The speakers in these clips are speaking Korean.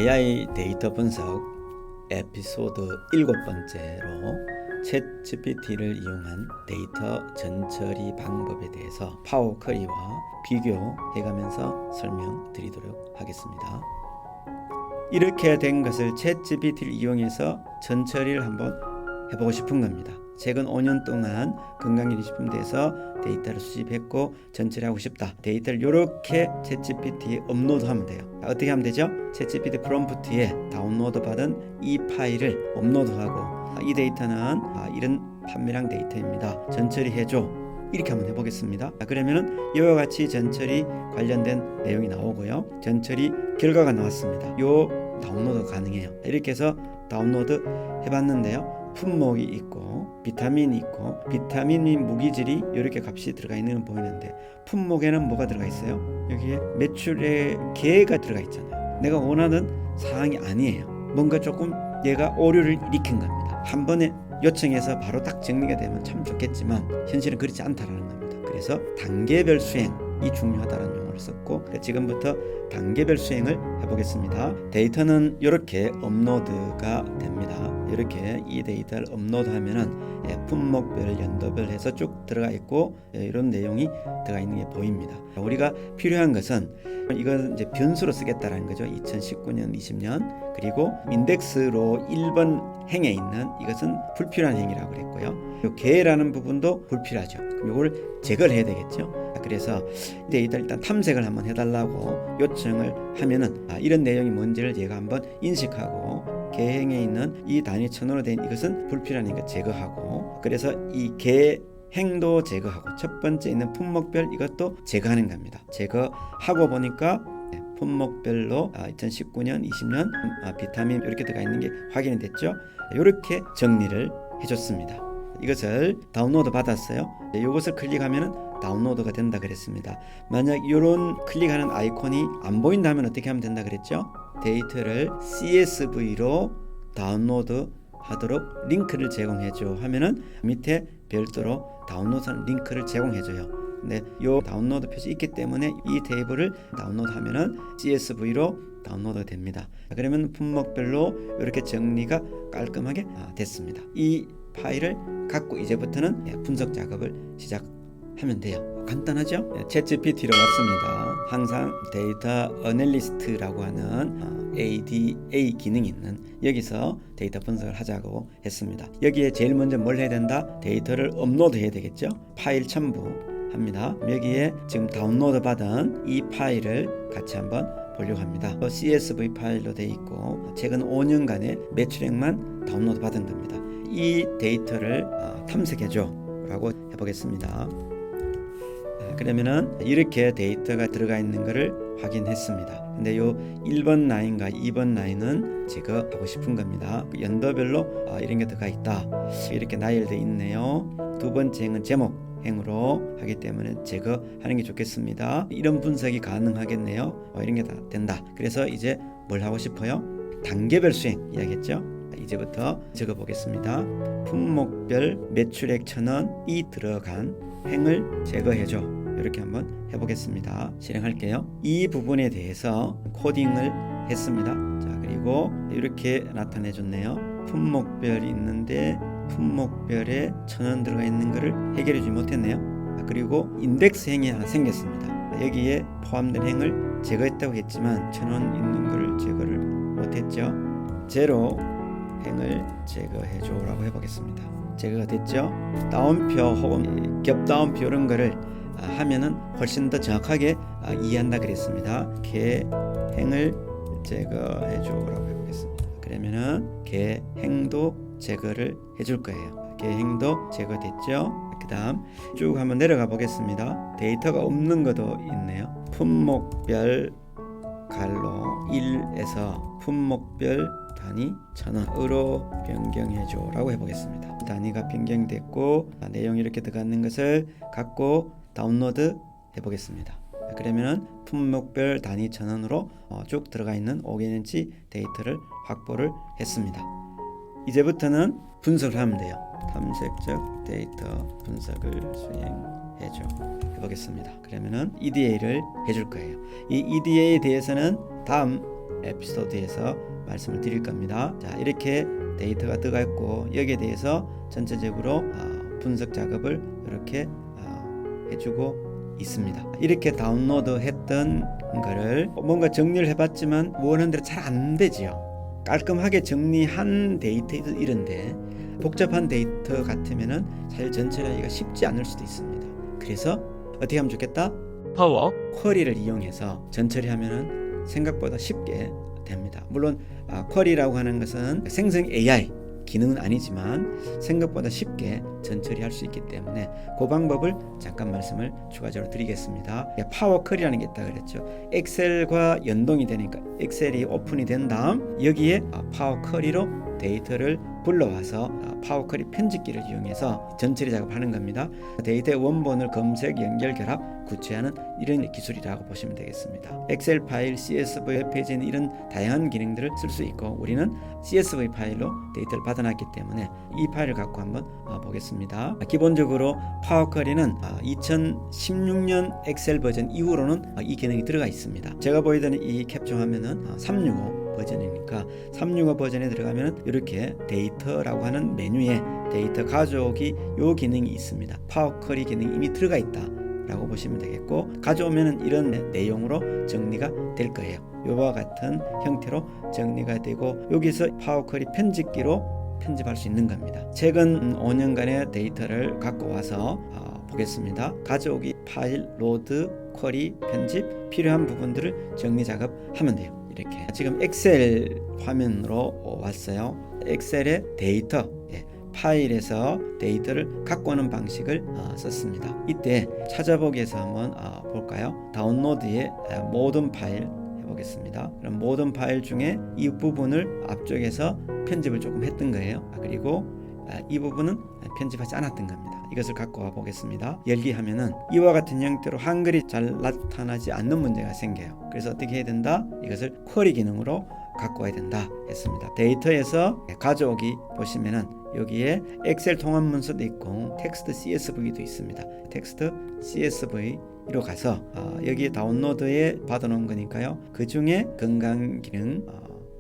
AI 데이터 분석 에피소드 7번째로 챗GPT를 이용한 데이터 전처리 방법에 대해서 파워 쿼리와 비교해가면서 설명드리도록 하겠습니다. 이렇게 된 것을 챗GPT를 이용해서 전처리를 한번 해보고 싶은 겁니다. 최근 5년 동안 건강기능식품대에서 데이터를 수집했고 전처리하고 싶다. 데이터를 이렇게 챗GPT에 업로드하면 돼요. 어떻게 하면 되죠? 챗GPT 프롬프트에 다운로드 받은 이 파일을 업로드하고 이 데이터는 이런 판매량 데이터입니다. 전처리해줘. 이렇게 한번 해보겠습니다. 그러면은 이와 같이 전처리 관련된 내용이 나오고요. 전처리 결과가 나왔습니다. 요 다운로드 가능해요. 이렇게 해서 다운로드 해봤는데요. 품목이 있고 비타민이 있고 비타민 및 무기질이 이렇게 값이 들어가 있는 건 보이는데 품목에는 뭐가 들어가 있어요? 여기에 매출의 계가 들어가 있잖아요. 내가 원하는 사항이 아니에요. 뭔가 조금 얘가 오류를 일으킨 겁니다. 한 번에 요청해서 바로 딱 정리가 되면 참 좋겠지만 현실은 그렇지 않다라는 겁니다. 그래서 단계별 수행이 중요하다는 용어를 썼고 지금부터 단계별 수행을 해보겠습니다. 데이터는 이렇게 업로드가 됩니다. 이렇게 이 데이터를 업로드하면은 품목별, 연도별 해서 쭉 들어가 있고 이런 내용이 들어가 있는 게 보입니다. 우리가 필요한 것은 이건 이제 변수로 쓰겠다라는 거죠. 2019년, 20년 그리고 인덱스로 1번 행에 있는 이것은 불필요한 행이라고 그랬고요. 요 계라는 부분도 불필요하죠. 그럼 이걸 제거를 해야 되겠죠. 그래서 데이터 일단 탐색을 한번 해달라고 요청을 하면은 이런 내용이 뭔지를 얘가 한번 인식하고 계행에 있는 이 단위 천으로 된 이것은 불필요하니까 제거하고 그래서 이 계행도 제거하고 첫 번째 있는 품목별 이것도 제거하는 겁니다. 제거하고 보니까 품목별로 2019년, 20년 비타민 이렇게 들어가 있는 게 확인이 됐죠. 이렇게 정리를 해줬습니다. 이것을 다운로드 받았어요. 이것을 클릭하면 다운로드가 된다 그랬습니다. 만약 이런 클릭하는 아이콘이 안 보인다면 어떻게 하면 된다 그랬죠? 데이터를 CSV로 다운로드 하도록 링크를 제공해줘 하면은 밑에 별도로 다운로드하는 링크를 제공해줘요. 근데 이 다운로드 표시 있기 때문에 이 테이블을 다운로드하면은 CSV로 다운로드가 됩니다. 그러면 품목별로 이렇게 정리가 깔끔하게 됐습니다. 이 파일을 갖고 이제부터는 분석 작업을 시작하면 돼요. 간단하죠? 챗GPT로 왔습니다. 항상 데이터 어널리스트라고 하는 ADA 기능이 있는 여기서 데이터 분석을 하자고 했습니다. 여기에 제일 먼저 뭘 해야 된다? 데이터를 업로드 해야 되겠죠? 파일 첨부합니다. 여기에 지금 다운로드 받은 이 파일을 같이 한번 보려고 합니다. CSV 파일로 되어 있고 최근 5년간의 매출액만 다운로드 받은 겁니다. 이 데이터를 탐색해줘 라고 해보겠습니다. 그러면은 이렇게 데이터가 들어가 있는 것을 확인했습니다. 근데 요 1번 라인과 2번 라인은 제거하고 싶은 겁니다. 연도별로 이런 게 들어가 있다. 이렇게 나열되어 있네요. 두 번째 행은 제목 행으로 하기 때문에 제거하는 게 좋겠습니다. 이런 분석이 가능하겠네요. 이런 게 다 된다. 그래서 이제 뭘 하고 싶어요? 단계별 수행 이야기했죠. 이제부터 적어보겠습니다. 품목별 매출액 1,000원이 들어간 행을 제거해줘. 이렇게 한번 해보겠습니다. 실행할게요. 이 부분에 대해서 코딩을 했습니다. 자, 그리고 이렇게 나타내줬네요. 품목별이 있는데 품목별에 1,000원 들어가 있는 것을 해결해주지 못했네요. 그리고 인덱스 행이 하나 생겼습니다. 여기에 포함된 행을 제거했다고 했지만 1,000원 있는 것을 제거를 못했죠. 제로 행을 제거해줘 라고 해보겠습니다. 제거가 됐죠. 다운표 혹은 겹다운표 이런 거를 하면은 훨씬 더 정확하게 이해한다 그랬습니다. 계행을 제거해줘 라고 해보겠습니다. 그러면은 계행도 제거를 해줄 거예요. 계행도 제거됐죠. 그 다음 쭉 한번 내려가 보겠습니다. 데이터가 없는 것도 있네요. 품목별 갈로 1에서 품목별 단위 1,000원으로 변경해줘 라고 해보겠습니다. 단위가 변경됐고 내용이 이렇게 들어가는 것을 갖고 다운로드 해보겠습니다. 그러면 품목별 단위 1,000원으로 쭉 들어가 있는 5개년치 데이터를 확보를 했습니다. 이제부터는 분석을 하면 돼요. 탐색적 데이터 분석을 수행해줘 해보겠습니다. 그러면은 EDA를 해줄 거예요. 이 EDA에 대해서는 다음 에피소드에서 말씀을 드릴 겁니다. 자, 이렇게 데이터가 들어가 있고 여기에 대해서 전체적으로 분석 작업을 이렇게 해주고 있습니다. 이렇게 다운로드 했던 거를 뭔가 정리를 해봤지만 원하는 대로 잘 안 되지요. 깔끔하게 정리한 데이터도 이런데 복잡한 데이터 같으면은 사실 전체하기가 쉽지 않을 수도 있습니다. 그래서 어떻게 하면 좋겠다? 파워 쿼리를 이용해서 전처리하면은 생각보다 쉽게 됩니다. 물론 쿼리라고 하는 것은 생성 AI 기능은 아니지만 생각보다 쉽게 전처리할 수 있기 때문에 그 방법을 잠깐 말씀을 추가적으로 드리겠습니다. 파워 쿼리라는 게 있다 그랬죠. 엑셀과 연동이 되니까 엑셀이 오픈이 된 다음 여기에 파워 쿼리로 데이터를 불러와서 파워 쿼리 편집기를 이용해서 전처리 작업하는 겁니다. 데이터의 원본을 검색, 연결, 결합, 구체하는 이런 기술이라고 보시면 되겠습니다. 엑셀 파일, CSV 웹페이지는 이런 다양한 기능들을 쓸 수 있고 우리는 CSV 파일로 데이터를 받아놨기 때문에 이 파일을 갖고 한번 보겠습니다. 기본적으로 파워 쿼리는 2016년 엑셀 버전 이후로는 이 기능이 들어가 있습니다. 제가 보이던 이 캡처 화면은 365 버전이니까 365 버전에 들어가면 이렇게 데이터라고 하는 메뉴에 데이터 가져오기 요 기능이 있습니다. 파워 쿼리 기능이 이미 들어가 있다 라고 보시면 되겠고 가져오면 이런 내용으로 정리가 될 거예요. 요와 같은 형태로 정리가 되고 여기서 파워 쿼리 편집기로 편집할 수 있는 겁니다. 최근 5년간의 데이터를 갖고 와서 보겠습니다. 가져오기, 파일, 로드, 쿼리, 편집 필요한 부분들을 정리 작업하면 돼요. 이렇게 지금 엑셀 화면으로 왔어요. 엑셀의 데이터 파일에서 데이터를 갖고 오는 방식을 썼습니다. 이때 찾아보기에서 한번 볼까요? 다운로드의 모든 파일 해보겠습니다. 그럼 모든 파일 중에 이 부분을 앞쪽에서 편집을 조금 했던 거예요. 그리고 이 부분은 편집하지 않았던 겁니다. 이것을 갖고 와 보겠습니다. 열기 하면은 이와 같은 형태로 한글이 잘 나타나지 않는 문제가 생겨요. 그래서 어떻게 해야 된다? 이것을 쿼리 기능으로 갖고 와야 된다 했습니다. 데이터에서 가져오기 보시면은 여기에 엑셀 통합 문서도 있고 텍스트 CSV도 있습니다. 텍스트 CSV로 가서 여기 다운로드에 받아놓은 거니까요. 그 중에 건강 기능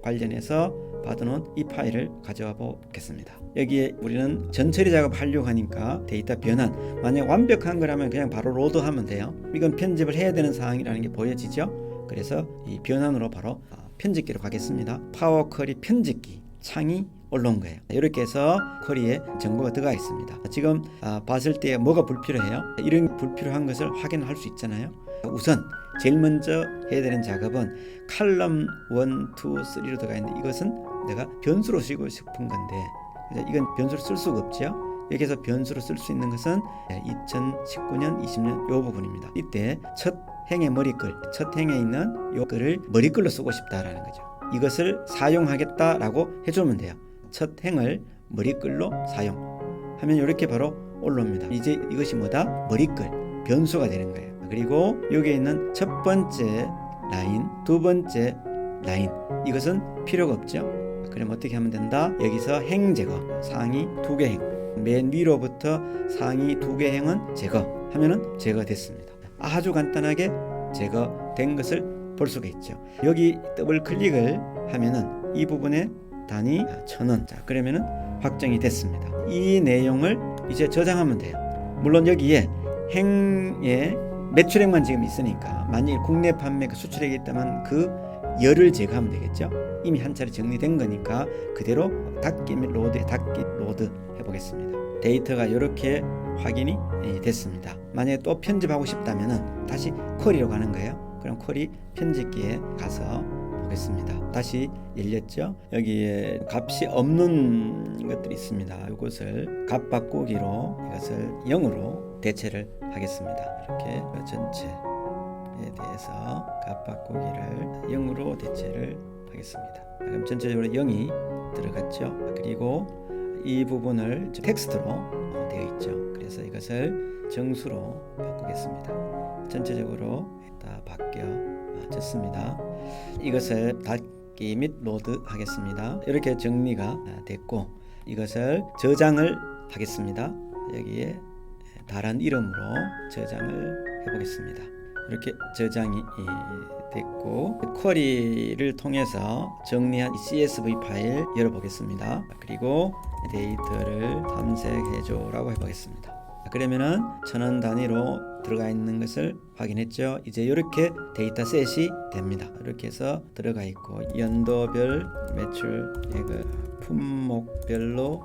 관련해서 받아놓은 이 파일을 가져와 보겠습니다. 여기에 우리는 전처리 작업하려고 하니까 데이터 변환 만약 완벽한 거라면 그냥 바로 로드하면 돼요. 이건 편집을 해야 되는 사항이라는 게 보여지죠. 그래서 이 변환으로 바로 편집기로 가겠습니다. 파워 쿼리 편집기 창이 올라온 거예요. 이렇게 해서 쿼리에 정보가 들어가 있습니다. 지금 봤을 때 뭐가 불필요해요? 이런 불필요한 것을 확인할 수 있잖아요. 우선 제일 먼저 해야 되는 작업은 칼럼 1, 2, 3로 들어가 있는데 이것은 내가 변수로 쓰고 싶은 건데 이건 변수로 쓸 수가 없죠. 여기서 변수로 쓸 수 있는 것은 2019년, 20년 이 부분입니다. 이때 첫 행의 머리글, 첫 행에 있는 이 글을 머리글로 쓰고 싶다라는 거죠. 이것을 사용하겠다라고 해주면 돼요. 첫 행을 머리글로 사용하면 이렇게 바로 올라옵니다. 이제 이것이 뭐다? 머리글, 변수가 되는 거예요. 그리고 여기에 있는 첫 번째 라인, 두 번째 라인 이것은 필요가 없죠. 그럼 어떻게 하면 된다? 여기서 행 제거, 상위 2개 행, 맨 위로부터 상위 2개 행은 제거하면은 제거됐습니다. 아주 간단하게 제거된 것을 볼 수가 있죠. 여기 더블 클릭을 하면은 이 부분에 단위 1000원. 자, 그러면은 확정이 됐습니다. 이 내용을 이제 저장하면 돼요. 물론 여기에 행의 매출액만 지금 있으니까 만약에 국내 판매가 수출액이 있다면 그 열을 제거하면 되겠죠. 이미 한 차례 정리된 거니까 그대로 닫기 및 로드에 닫기 로드 해보겠습니다. 데이터가 이렇게 확인이 됐습니다. 만약에 또 편집하고 싶다면 다시 쿼리로 가는 거예요. 그럼 쿼리 편집기에 가서 보겠습니다. 다시 열렸죠. 여기에 값이 없는 것들이 있습니다. 이것을 값 바꾸기로 이것을 0으로 대체를 하겠습니다. 이렇게 전체에 대해서 값 바꾸기를 0으로 대체를 하겠습니다. 그럼 전체적으로 0이 들어갔죠. 그리고 이 부분을 텍스트로 되어 있죠. 그래서 이것을 정수로 바꾸겠습니다. 전체적으로 다 바뀌어졌습니다. 이것을 닫기 및 로드 하겠습니다. 이렇게 정리가 됐고 이것을 저장을 하겠습니다. 여기에 다른 이름으로 저장을 해보겠습니다. 이렇게 저장이 됐고, 쿼리를 통해서 정리한 CSV 파일 열어보겠습니다. 그리고 데이터를 탐색해줘 라고 해보겠습니다. 그러면은 1000원 단위로 들어가 있는 것을 확인했죠. 이제 이렇게 데이터셋이 됩니다. 이렇게 해서 들어가 있고, 연도별 매출액을 품목별로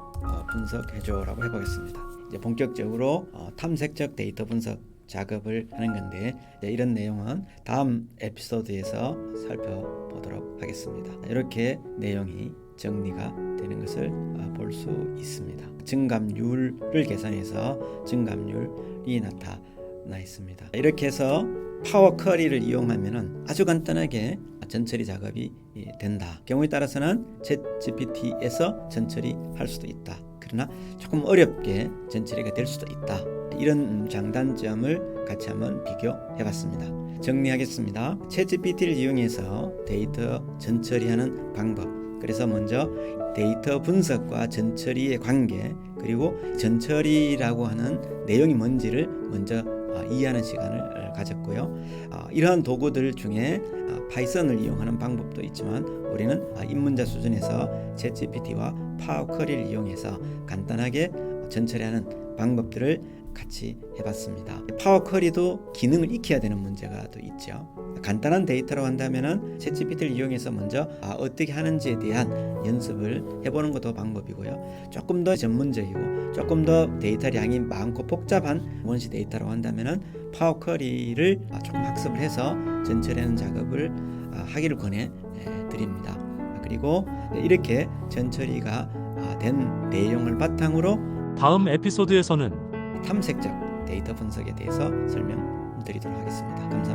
분석해줘 라고 해보겠습니다. 이제 본격적으로 탐색적 데이터 분석 작업을 하는 건데, 이런 내용은 다음 에피소드에서 살펴보도록 하겠습니다. 이렇게 내용이 정리가 되는 것을 볼 수 있습니다. 증감률을 계산해서 증감률이 나타나 있습니다. 이렇게 해서 파워 쿼리를 이용하면 아주 간단하게 전처리 작업이 된다. 경우에 따라서는 챗GPT에서 전처리 할 수도 있다. 그러나 조금 어렵게 전처리가 될 수도 있다. 이런 장단점을 같이 한번 비교해 봤습니다. 정리하겠습니다. 챗GPT를 이용해서 데이터 전처리하는 방법, 그래서 먼저 데이터 분석과 전처리의 관계, 그리고 전처리라고 하는 내용이 뭔지를 먼저 이해하는 시간을 가졌고요. 이러한 도구들 중에 파이썬을 이용하는 방법도 있지만, 우리는 입문자 수준에서 챗GPT와 파워 쿼리를 이용해서 간단하게 전처리하는 방법들을 같이 해봤습니다. 파워 쿼리도 기능을 익혀야 되는 문제가 또 있죠. 간단한 데이터로 한다면은 챗GPT를 이용해서 먼저 어떻게 하는지에 대한 연습을 해보는 것도 방법이고요. 조금 더 전문적이고 조금 더 데이터량이 많고 복잡한 원시 데이터로 한다면은 파워 쿼리를 조금 학습을 해서 전처리하는 작업을 하기를 권해 드립니다. 그리고 이렇게 전처리가 된 내용을 바탕으로 다음 에피소드에서는 탐색적 데이터 분석에 대해서 설명드리도록 하겠습니다. 감사합니다.